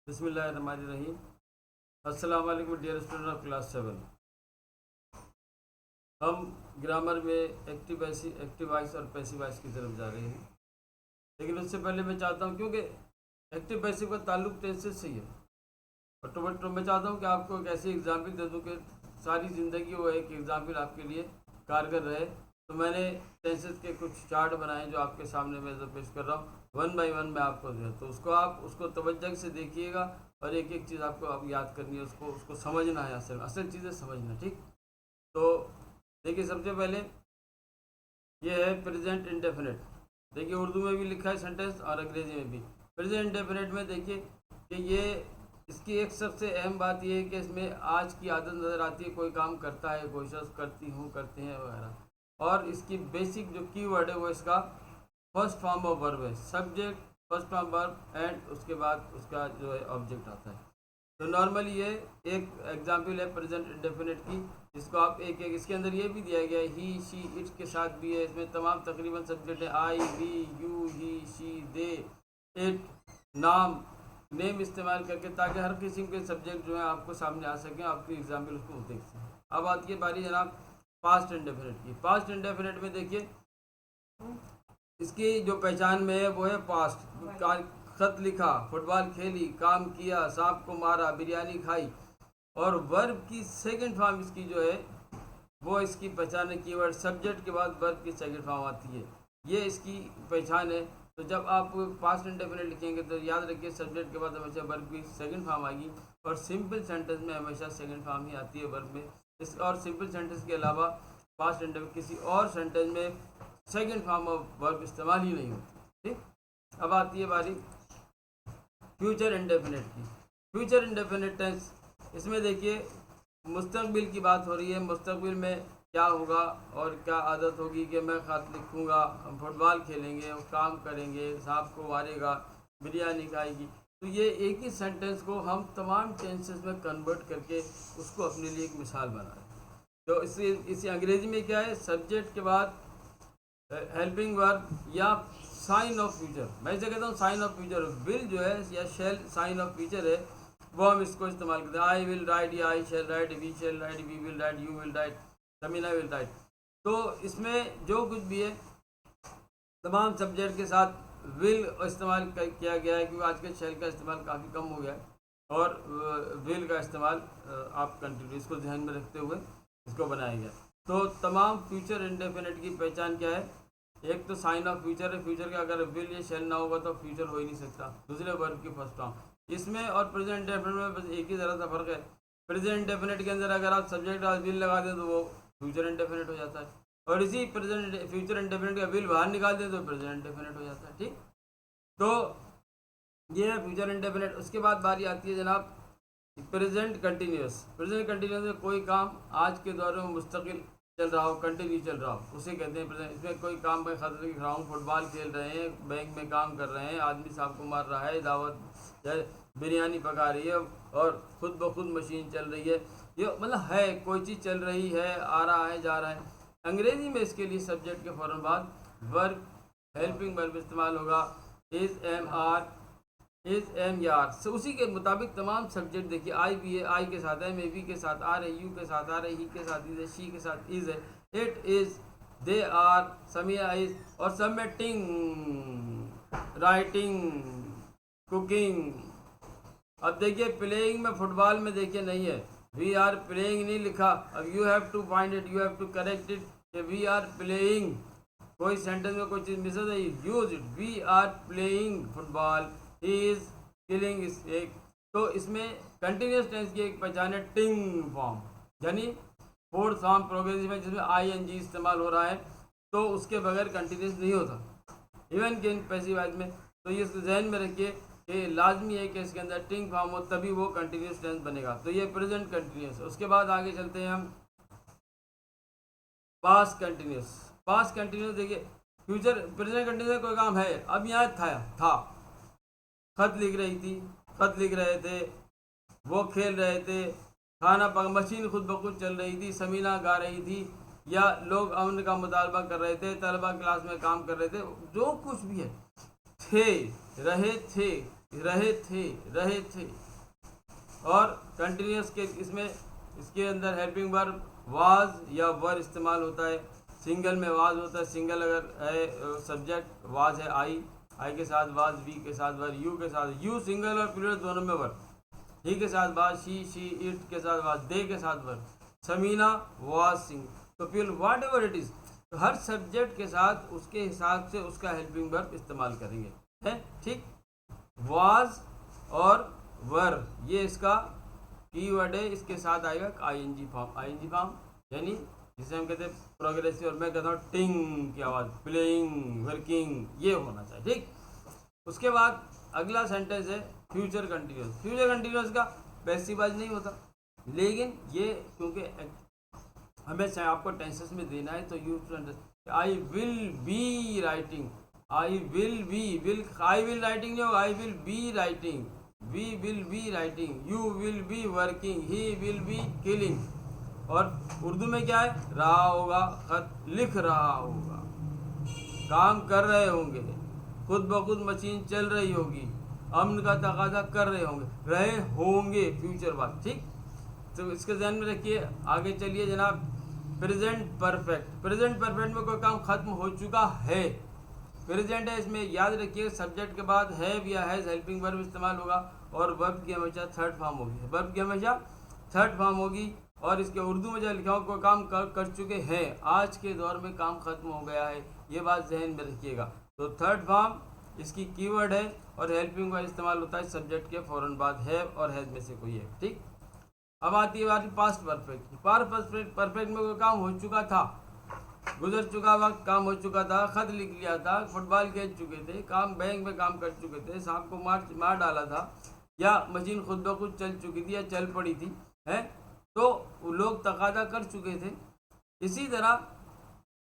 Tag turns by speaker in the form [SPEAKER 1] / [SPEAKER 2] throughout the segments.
[SPEAKER 1] बिस्मिल्लाहिर्रहमानिर्रहीम। अस्सलाम वालेकुम डियर स्टूडेंट ऑफ क्लास 7। हम ग्रामर में एक्टिव वॉइस और पैसिव वॉइस की तरफ जा रहे हैं, लेकिन उससे पहले मैं चाहता हूं, क्योंकि एक्टिव पैसिव का ताल्लुक टेंसेस से ही है, और मैं चाहता हूं कि आपको एक ऐसी एग्जाम्पल दे दूं कि सारी ज़िंदगी वो एक एग्जाम्पल आपके लिए कारगर रहे। तो मैंने टेंसेस के कुछ चार्ट बनाए जो आपके सामने मैं जो पेश कर रहा हूँ, वन बाई वन मैं आपको दे, तो उसको तवज्जो से देखिएगा और एक एक चीज़ आपको अब याद करनी है, उसको समझना है, असल चीज़ें समझना। ठीक, तो देखिए सबसे पहले ये है प्रेजेंट इंडेफिनिट। देखिए उर्दू में भी लिखा है सेंटेंस और अंग्रेजी में भी। प्रेजेंट इंडेफिनिट में देखिए कि ये इसकी एक सबसे अहम बात यह है कि इसमें आज की आदत नज़र आती है, कोई काम करता है, कोई शख्स करती हूँ, करते हैं वगैरह। और इसकी बेसिक जो कीवर्ड है वो इसका फर्स्ट फॉर्म ऑफ वर्ब है, subject, first form verb and उसके बाद उसका जो है ऑब्जेक्ट आता है। तो नॉर्मली ये एक एग्जाम्पल है प्रेजेंट इंडेफिनिट की, जिसको आप एक एक, इसके अंदर ये भी दिया गया है ही, शी, इट के साथ भी है। इसमें तमाम तकरीबन सब्जेक्ट है, I, we, you, he, she, they, it, नाम, नेम इस्तेमाल करके, ताकि हर किस्म के सब्जेक्ट जो है आपको सामने आ सकें, आपकी एग्जाम्पल उसको देख सकें। अब आती है बारी जनाब पास्ट इंडेफिनिट की। पास्ट इंडेफिनिट में देखिए इसकी जो पहचान में है वो है पास्ट, खत लिखा, फुटबॉल खेली, काम किया, सांप को मारा, बिरयानी खाई। और वर्ब की सेकंड फॉर्म इसकी जो है वो इसकी पहचान है, कीवर्ड सब्जेक्ट के बाद वर्ब की सेकंड फॉर्म आती है, ये इसकी पहचान है। तो जब आप पास्ट इंडेफिनिट लिखेंगे तो याद रखिए सब्जेक्ट के बाद हमेशा वर्ब की सेकंड फॉर्म आएगी, और सिंपल सेंटेंस में हमेशा सेकंड फॉर्म ही आती है वर्ब में। इस और सिंपल सेंटेंस के अलावा पास्ट इंडेफिनिट किसी और सेंटेंस में सेकंड फॉर्म ऑफ वर्ब इस्तेमाल ही नहीं होती। ठीक, अब आती है बारी फ्यूचर इंडेफिनिट की। फ्यूचर इंडेफिनिट टेंस, इसमें देखिए मुस्तकबिल की बात हो रही है। मुस्तकबिल में क्या होगा और क्या आदत होगी कि मैं ख़त लिखूँगा, हम फुटबॉल खेलेंगे, काम करेंगे, सांप को मारेगा, बिरयानी खाएगी। तो ये एक ही सेंटेंस को हम तमाम टेंसेस में कन्वर्ट करके उसको अपने लिए एक मिसाल बना रहे हैं। तो इसी अंग्रेज़ी में क्या है, सब्जेक्ट के बाद हेल्पिंग वर्ब या साइन ऑफ फ्यूचर। मैं इसे कहता हूँ साइन ऑफ फ्यूचर। विल जो है या शेल साइन ऑफ फ्यूचर है, वो हम इसको इस्तेमाल करते हैं। आई विल राइट, या I shall write, we shall write, we will write, you will write, Samina will write. तो इसमें जो कुछ भी है तमाम सब्जेक्ट के साथ विल इस्तेमाल किया गया है, क्योंकि आजकल शेल का इस्तेमाल काफ़ी कम हो गया है, और विल का इस्तेमाल आप कंटिन्यू इसको ध्यान में रखते हुए इसको बनाया गया। तो तमाम फ्यूचर इंडेफिनिट की पहचान क्या है, एक तो साइन ऑफ फ्यूचर है, फ्यूचर का अगर विल या शेल ना होगा तो फ्यूचर हो ही नहीं सकता। दूसरे वर्ब की फर्स्ट फॉर्म इसमें, और प्रेजेंट इंडेफिनिट में बस एक ही ज़रा सा फर्क है। प्रेजेंट इंडेफिनिट के अंदर अगर आप सब्जेक्ट और विल लगा दें तो वो फ्यूचर इंडेफिनिट हो जाता है, और इसी प्रेजेंट फ्यूचर इंडेफिनिट का विल बाहर निकाल दें तो प्रेजेंट इंडेफिनिट हो जाता है। ठीक, तो ये है फ्यूचर इंडेफिनिट। उसके बाद बारी आती है जनाब प्रेजेंट कंटिन्यूस। प्रेजेंट कंटिन्यूस में कोई काम आज के दौर में मुस्तकिल चल रहा हो, कंटिन्यू चल रहा हो, उसे कहते हैं प्रेजेंट। इसमें कोई काम मैं खत लिख रहा हूँ, फुटबॉल खेल रहे हैं, बैंक में काम कर रहे हैं, आदमी साहब को मार रहा है, दावत या बिरयानी पका रही है, और खुद ब खुद मशीन चल रही है। ये मतलब है कोई चीज़ चल रही है, आ रहा है, जा रहा है। अंग्रेज़ी में इसके लिए सब्जेक्ट के फ़ौरन बाद वर्ब, हेल्पिंग वर्ब इस्तेमाल होगा, is, am, are, is, am या आर। so, उसी के मुताबिक तमाम सब्जेक्ट देखिए, आई भी है, आई के साथ एम है, वी के साथ आर है, यू के साथ आर है, ही के साथ इज है, शी के साथ इज है, it is, they are, Samia is, और सब में टिंग, राइटिंग, कुकिंग। अब देखिए प्लेइंग में, फुटबॉल में देखिए नहीं है, वी आर प्लेइंग नहीं लिखा। अब you have to find it, you have to correct it, we are playing. कोई सेंटेंस में कोई चीज़ मिस है, use it, we are playing football, he is killing snake. तो इसमें कंटिन्यूस टेंस की एक पहचान है टिंग फॉर्म, यानी फोर्थ फॉर्म प्रोग्रेसिव में, जिसमें आई एन जी इस्तेमाल हो रहा है, तो उसके बगैर कंटिन्यूस नहीं होता, इवन कि इन पैसिव वॉइस में। तो ये जहन में रखिए कि लाजमी है कि इसके अंदर टिंग फॉर्म हो, तभी वो कंटिन्यूस टेंस बनेगा। तो ये प्रेजेंट कंटिन्यूस। उसके बाद आगे चलते हैं हम पास्ट कंटिन्यूस। पास्ट कंटिन्यूस देखिए फ्यूचर, प्रेजेंट कंटिन्यूस कोई काम है, अब यहाँ था, खत लिख रही थी, खत लिख रहे थे, वो खेल रहे थे, खाना पक, मशीन खुद ब खुद चल रही थी, समीना गा रही थी, या लोग अमन का मुतालबा कर रहे थे, तलबा क्लास में काम कर रहे थे, जो कुछ भी है, थे, रहे थे, रहे थे, रहे थे। और कंटिन्यूस के इसमें इसके अंदर हेल्पिंग वर्ब वाज या वर इस्तेमाल होता है। सिंगल में वाज होता है, सिंगल अगर है सब्जेक्ट वाज है आई के साथ वाज, वी के साथ वर, यू के साथ यू सिंगल और प्लूरल दोनों में वर, ही के साथ वाज, शी इट के साथ वाज, दे के साथ वर, समीना वाज सिंग। तो फिर व्हाट एवर इट इज, तो हर सब्जेक्ट के साथ उसके हिसाब से उसका हेल्पिंग वर्ब इस्तेमाल करेंगे, है ठीक। वाज और वर ये इसका कीवर्ड है, इसके साथ आएगा आईएनजी फॉर्म। आईएनजी फॉर्म यानी जिसे हम कहते हैं प्रोग्रेसिव, और मैं कहता हूँ टिंग की आवाज़, प्लेइंग, वर्किंग, ये होना चाहिए ठीक। उसके बाद अगला सेंटेंस है फ्यूचर कंटिन्यूस। फ्यूचर कंटिन्यूस का पैसिव वॉइस नहीं होता, लेकिन ये क्योंकि हमें आपको टेंसेस में देना है तो you to understand. I will be writing, I will be, I will writing नहीं होगा, I will be writing, we will be writing, you will be working, he will be killing. और उर्दू में क्या है, रहा होगा, खत लिख रहा होगा, काम कर रहे होंगे, खुद ब खुद मशीन चल रही होगी, अमन का तकाजा कर रहे होंगे, रहे होंगे फ्यूचर बात ठीक। तो इसके ध्यान में रखिए। आगे चलिए जनाब, प्रेजेंट परफेक्ट। प्रेजेंट परफेक्ट में कोई काम खत्म हो चुका है, प्रेजेंट है, इसमें याद रखिए सब्जेक्ट के बाद हैव या हैज हेल्पिंग वर्ब इस्तेमाल होगा और वर्ब की हमेशा थर्ड फॉर्म होगी, वर्ब की हमेशा थर्ड फॉर्म होगी। और इसके उर्दू में जो लिखा हो कोई काम कर चुके हैं, आज के दौर में काम खत्म हो गया है, ये बात जहन में रखिएगा। तो थर्ड फॉर्म इसकी कीवर्ड है और हेल्पिंग वर्ब इस्तेमाल होता है सब्जेक्ट के फौरन बाद हैव और हैज में से कोई है ठीक। अब आती है बात पास्ट परफेक्ट। परफेक्ट में कोई काम हो चुका था, गुजर चुका वक्त, काम हो चुका था, खत लिख लिया था, फुटबॉल खेल चुके थे, काम बैंक में काम कर चुके थे, सांप को मार डाला था, या मशीन खुद ब खुद चल चुकी थी या चल पड़ी थी, है तो लोग तकादा कर चुके थे। इसी तरह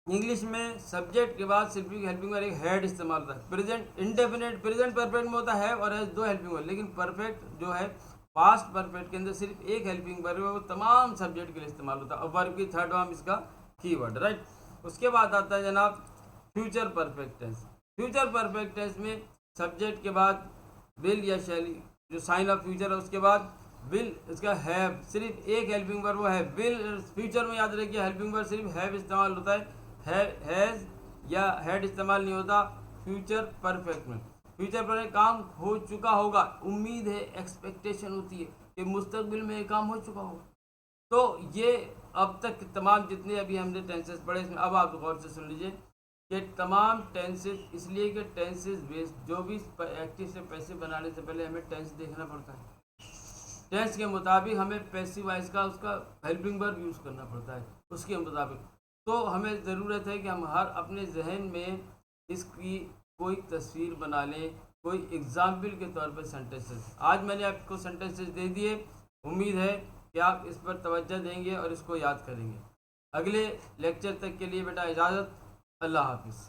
[SPEAKER 1] इंग्लिश में सब्जेक्ट के बाद सिर्फ हेल्पिंग वर्ब एक हैड इस्तेमाल होता है। प्रेजेंट इंडेफिनेट, प्रेजेंट परफेक्ट में होता है और है दो हेल्पिंग वर्ब, लेकिन परफेक्ट जो है पास्ट परफेक्ट के अंदर सिर्फ एक हेल्पिंग वर्ब है, वो तमाम सब्जेक्ट के लिए इस्तेमाल होता है और वर्ब की थर्ड फॉर्म इसका कीवर्ड राइट। उसके बाद आता है जनाब future perfect tense. Future perfect tense में सब्जेक्ट के बाद विल या शैली जो साइन ऑफ फ्यूचर है, उसके बाद विल इसका हैव, सिर्फ एक हेल्पिंग वर्ब वो है विल। फ्यूचर में याद रखिए हेल्पिंग वर्ब सिर्फ हैव इस्तेमाल होता है, हैज या हैड इस्तेमाल नहीं होता फ्यूचर परफेक्ट में। फ्यूचर पर काम हो चुका होगा, उम्मीद है, एक्सपेक्टेशन होती है कि मुस्तकबिल में ये काम हो चुका होगा। तो ये अब तक तमाम जितने अभी हमने टेंसेस पढ़े, इसमें अब आप गौर से सुन लीजिए कि तमाम टेंसेस, इसलिए कि टेंसेस बेस्ड जो भी एक्टिव से पैसिव बनाने से पहले हमें टेंस देखना पड़ता है, टेंस के मुताबिक हमें पैसिव वॉइस का उसका हेल्पिंग वर्ब यूज़ करना पड़ता है उसके मुताबिक। तो हमें ज़रूरत है कि हम हर अपने जहन में इसकी कोई तस्वीर बना लें, कोई एग्जाम्पल के तौर पर सेंटेंसेस। आज मैंने आपको सेंटेंसेस दे दिए, उम्मीद है कि आप इस पर तवज्जो देंगे और इसको याद करेंगे। अगले लेक्चर तक के लिए बेटा इजाज़त, अल्लाह हाफिज़।